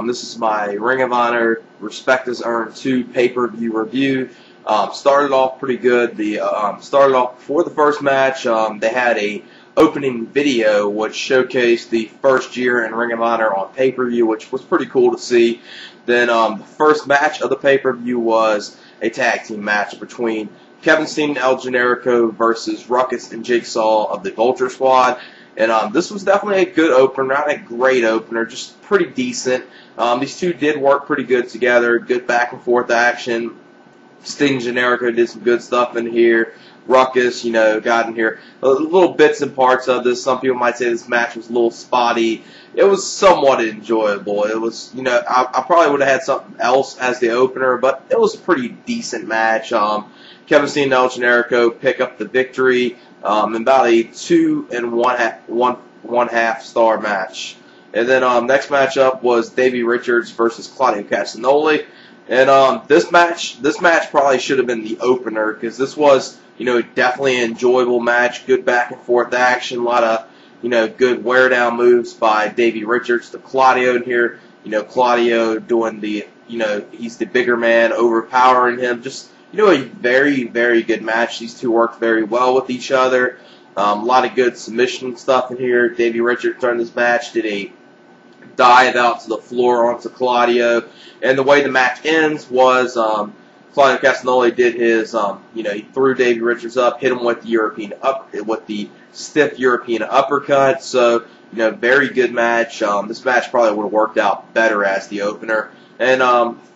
This is my Ring of Honor Respect is Earned 2 pay-per-view review. Started off pretty good. Started off before the first match. They had a opening video which showcased the first year in Ring of Honor on pay-per-view, which was pretty cool to see. Then the first match of the pay-per-view was a tag team match between Kevin Steen and El Generico versus Ruckus and Jigsaw of the Vulture Squad. And this was definitely a good opener, not a great opener, just pretty decent. These two did work pretty good together, good back and forth action. Steen and Generico did some good stuff in here. Ruckus, got in here. Little bits and parts of this. Some people might say this match was a little spotty. It was somewhat enjoyable. It was, I probably would have had something else as the opener, but it was a pretty decent match. Kevin Steen and El Generico pick up the victory in about a 2 1/2 star match. And then next matchup was Davey Richards versus Claudio Castagnoli. And this match probably should have been the opener because this was, definitely an enjoyable match. Good back and forth action. A lot of, good wear down moves by Davey Richards to Claudio in here. Claudio doing the, he's the bigger man, overpowering him. Just, a very, very good match. These two worked very well with each other. A lot of good submission stuff in here. Davey Richards during this match did a dive out to the floor onto Claudio. And the way the match ends was Claudio Castagnoli did his, he threw Davey Richards up, hit him with the stiff European uppercut. So, very good match. This match probably would have worked out better as the opener. And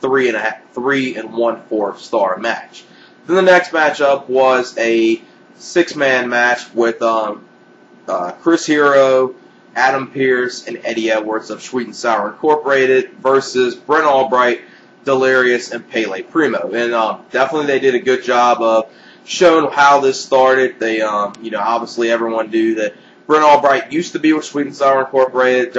3 1/4 star match. Then the next matchup was a 6-man match with Chris Hero, Adam Pearce, and Eddie Edwards of Sweet and Sour Incorporated versus Brent Albright, Delirious, and Pelle Primueau. And definitely they did a good job of showing how this started. They, obviously everyone knew that Brent Albright used to be with Sweet and Sour Incorporated.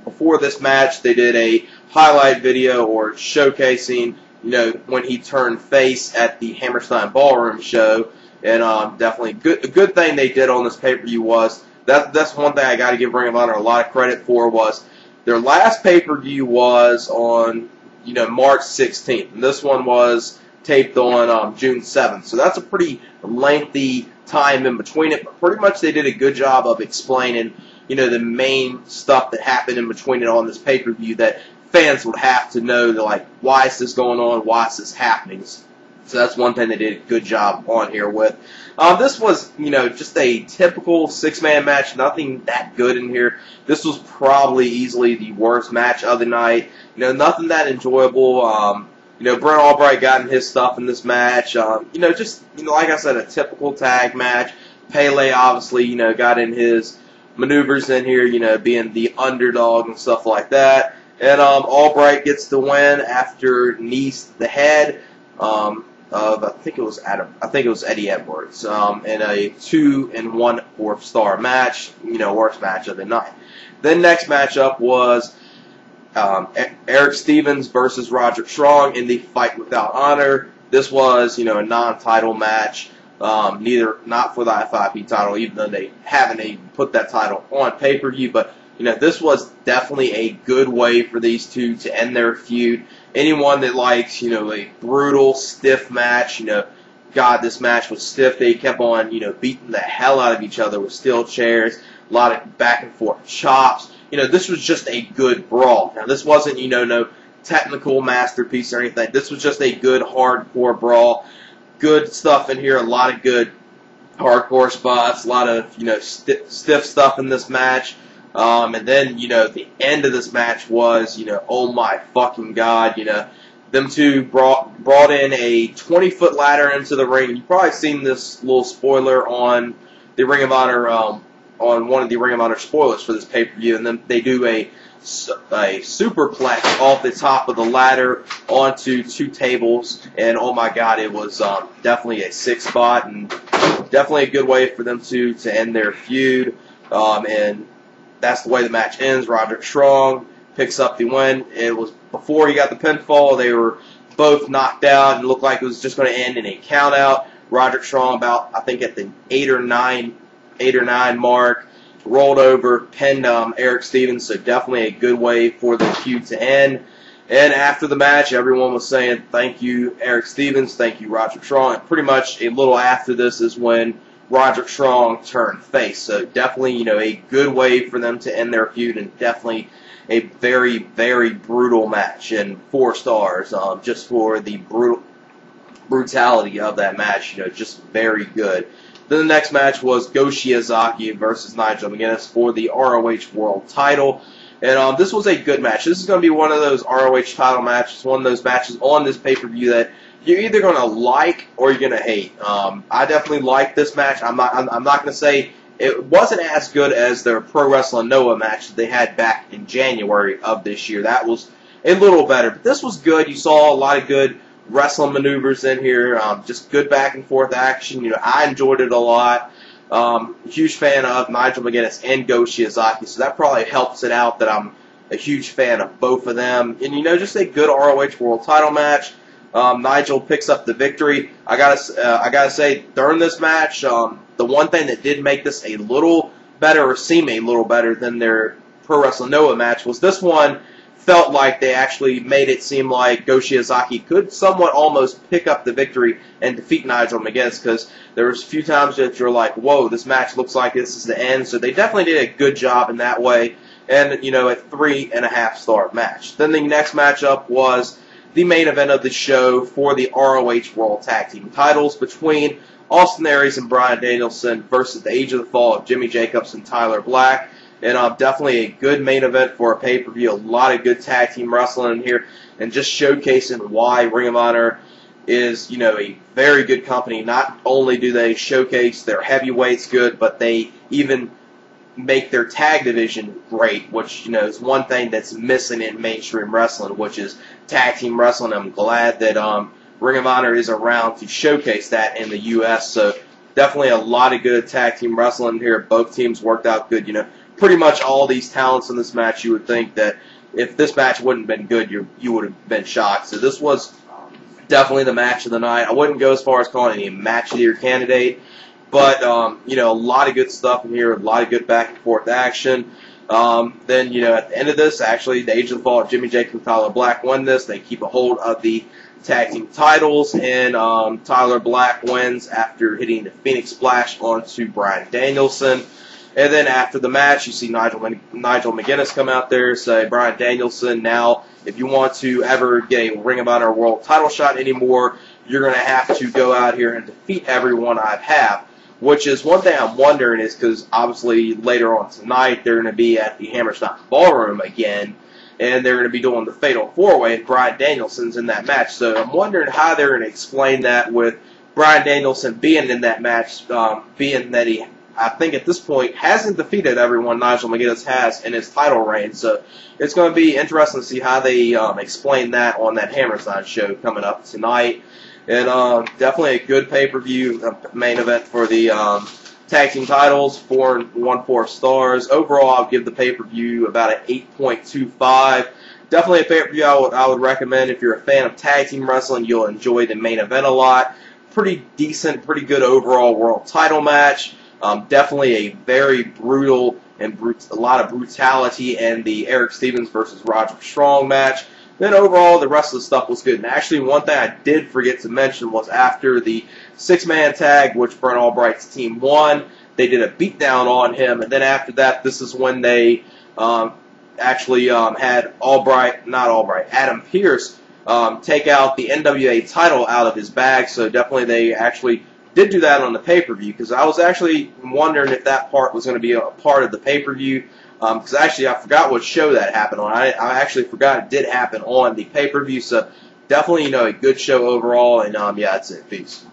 Before this match, they did a highlight video or showcasing, when he turned face at the Hammerstein Ballroom show. And definitely a good thing they did on this pay-per-view was that's one thing I got to give Ring of Honor a lot of credit for was their last pay-per-view was on March 16th, and this one was taped on June 7th. So that's a pretty lengthy time in between it, but pretty much they did a good job of explaining the main stuff that happened in between it on this pay-per-view that fans would have to know, like, why is this going on, why is this happening. So that's one thing they did a good job on here with. This was, just a typical 6-man match. Nothing that good in here. This was probably easily the worst match of the night. Nothing that enjoyable. Brent Albright got in his stuff in this match. Like I said, a typical tag match. Pelle obviously, got in his maneuvers in here, being the underdog and stuff like that. And Albright gets the win after knees to the head. I think it was Eddie Edwards, in a 2 1/4 star match, worst match of the night. Then next matchup was Erick Stevens versus Roderick Strong in the Fight Without Honor. This was, a non-title match, not for the FIP title, even though they haven't even put that title on pay-per-view, but this was definitely a good way for these two to end their feud. Anyone that likes, a brutal, stiff match, God, this match was stiff. They kept on, beating the hell out of each other with steel chairs, a lot of back and forth chops. This was just a good brawl. Now, this wasn't, no technical masterpiece or anything. This was just a good, hardcore brawl. Good stuff in here, a lot of good hardcore spots, a lot of, stiff stuff in this match. And then, the end of this match was, oh my fucking God, them two brought in a 20-foot ladder into the ring. You've probably seen this little spoiler on the Ring of Honor, on one of the Ring of Honor spoilers for this pay-per-view, and then they do a superplex off the top of the ladder onto 2 tables, and oh my God, it was definitely a 6 spot, and definitely a good way for them to end their feud, and that's the way the match ends. Roderick Strong picks up the win. It was before he got the pinfall. They were both knocked out and looked like it was just going to end in a countout. Roderick Strong about, I think, at the 8 or 9 mark rolled over, pinned Erick Stevens, so definitely a good way for the feud to end. And after the match, everyone was saying, thank you, Erick Stevens, thank you, Roderick Strong. And pretty much a little after this is when Roderick Strong turned face. So definitely, a good way for them to end their feud, and definitely a very, very brutal match. And 4 stars, just for the brutality of that match, just very good. Then the next match was Go Shiozaki versus Nigel McGuinness for the ROH World Title. And this was a good match. This is going to be one of those ROH title matches, one of those matches on this pay-per-view that you're either going to like or you're going to hate. I definitely like this match. I'm not going to say it wasn't as good as their Pro Wrestling Noah match that they had back in January of this year. That was a little better, but this was good. You saw a lot of good wrestling maneuvers in here, just good back and forth action. I enjoyed it a lot. Huge fan of Nigel McGuinness and Go Shiozaki, so that probably helps it out that I'm a huge fan of both of them. And just a good ROH World Title match. Nigel picks up the victory. I gotta say, during this match, the one thing that did make this a little better, or seem a little better than their Pro Wrestling Noah match, was this one felt like they actually made it seem like Go Shiozaki could somewhat almost pick up the victory and defeat Nigel McGuinness, because there was a few times that you're like, whoa, this match looks like this is the end. So they definitely did a good job in that way, and a 3.5-star match. Then the next matchup was the main event of the show for the ROH World Tag Team titles between Austin Aries and Bryan Danielson versus the Age of the Fall of Jimmy Jacobs and Tyler Black. And definitely a good main event for a pay-per-view. A lot of good tag team wrestling in here, and just showcasing why Ring of Honor is, a very good company. Not only do they showcase their heavyweights good, but they even make their tag division great, which, is one thing that's missing in mainstream wrestling, which is tag team wrestling. I'm glad that Ring of Honor is around to showcase that in the U.S., so definitely a lot of good tag team wrestling here. Both teams worked out good, Pretty much all these talents in this match, you would think that if this match wouldn't have been good, you would have been shocked. So this was definitely the match of the night. I wouldn't go as far as calling it a match of the year candidate, but a lot of good stuff in here, a lot of good back and forth action. Then at the end of this, actually, the Age of the Fall of Jimmy Jacobs and Tyler Black won this. They keep a hold of the tag team titles, and Tyler Black wins after hitting the Phoenix Splash onto Bryan Danielson. And then after the match, you see Nigel McGuinness come out there, say, Bryan Danielson, now if you want to ever get a Ring of Honor World title shot anymore, you're going to have to go out here and defeat everyone I have. Which is one thing I'm wondering, is because obviously later on tonight they're going to be at the Hammerstein Ballroom again, and they're going to be doing the Fatal 4-Way, and Bryan Danielson's in that match. So I'm wondering how they're going to explain that with Bryan Danielson being in that match, being that he, I think at this point, hasn't defeated everyone Nigel McGuinness has in his title reign. So it's going to be interesting to see how they explain that on that Hammerstein show coming up tonight. And definitely a good pay-per-view main event for the tag team titles, 4.14 stars. Overall, I'll give the pay-per-view about an 8.25. Definitely a pay-per-view I would recommend. If you're a fan of tag team wrestling, you'll enjoy the main event a lot. Pretty decent, pretty good overall world title match. Definitely a very brutal and a lot of brutality in the Erick Stevens versus Roderick Strong match. Then overall, the rest of the stuff was good. And actually, one thing I did forget to mention was after the 6-man tag, which Brent Albright's team won, they did a beatdown on him. And then after that, this is when they actually had Adam Pearce take out the NWA title out of his bag. So definitely they actually did do that on the pay-per-view, because I was actually wondering if that part was going to be a part of the pay-per-view, because actually I forgot what show that happened on. I actually forgot it did happen on the pay-per-view, so definitely, a good show overall, and yeah, that's it. Peace.